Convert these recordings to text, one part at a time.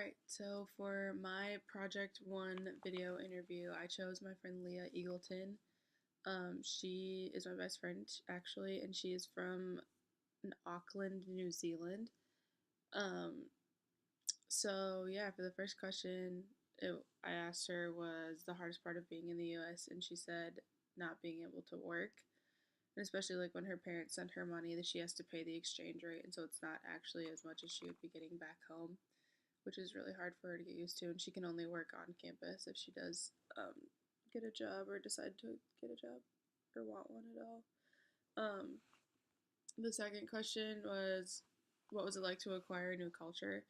Alright, so for my Project One video interview, I chose my friend Leah Eagleton. She is my best friend, actually, and she is from Auckland, New Zealand. Um, so yeah, for the first question, I asked her was the hardest part of being in the US, and she said not being able to work, and especially like when her parents send her money, that she has to pay the exchange rate, and so it's not actually as much as she would be getting back home, which is really hard for her to get used to. And she can only work on campus if she does get a job or decide to get a job or want one at all. Um, the second question was, what was it like to acquire a new culture?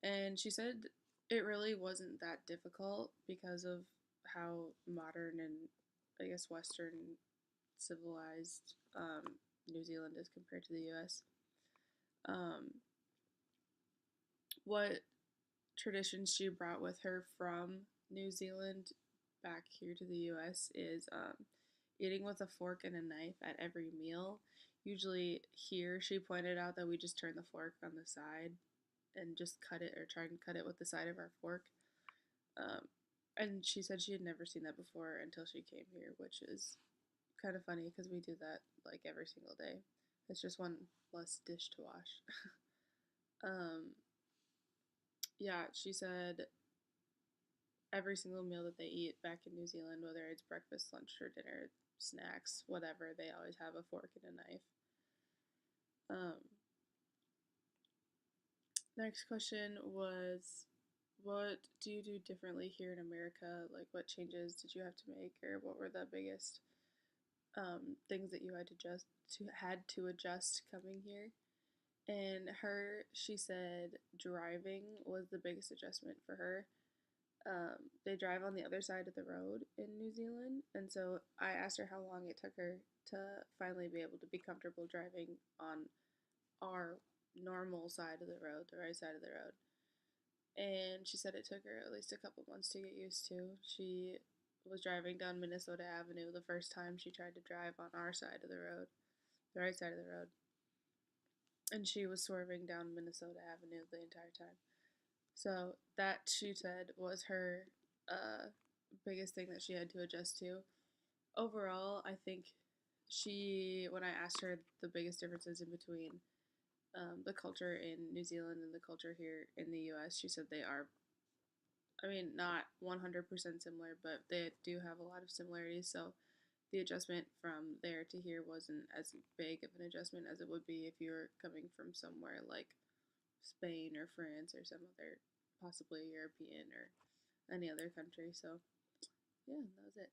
And she said it really wasn't that difficult because of how modern and I guess Western civilized New Zealand is compared to the US. Um, what traditions she brought with her from New Zealand back here to the US is eating with a fork and a knife at every meal. Usually, here she pointed out that we just turn the fork on the side and just cut it or try and cut it with the side of our fork. Um, and she said she had never seen that before until she came here, which is kind of funny because we do that like every single day. It's just one less dish to wash. um, yeah, she said every single meal that they eat back in New Zealand, whether it's breakfast, lunch, or dinner, snacks, whatever, they always have a fork and a knife. Um, Next question was, what do you do differently here in America? Like, what changes did you have to make, or what were the biggest things that you had to adjust coming here? And she said driving was the biggest adjustment for her. They drive on the other side of the road in New Zealand, and so I asked her how long it took her to finally be able to be comfortable driving on our normal side of the road, the right side of the road. And she said it took her at least a couple months to get used to. She was driving down Minnesota Avenue the first time she tried to drive on our side of the road, the right side of the road, and she was swerving down Minnesota Avenue the entire time. So that, she said, was her uh, biggest thing that she had to adjust to. Overall, I think when I asked her the biggest differences in between the culture in New Zealand and the culture here in the US, she said they are, I mean, not 100% similar, but they do have a lot of similarities. So the adjustment from there to here wasn't as big of an adjustment as it would be if you were coming from somewhere like Spain or France or some other, possibly European or any other country. So, yeah, that was it.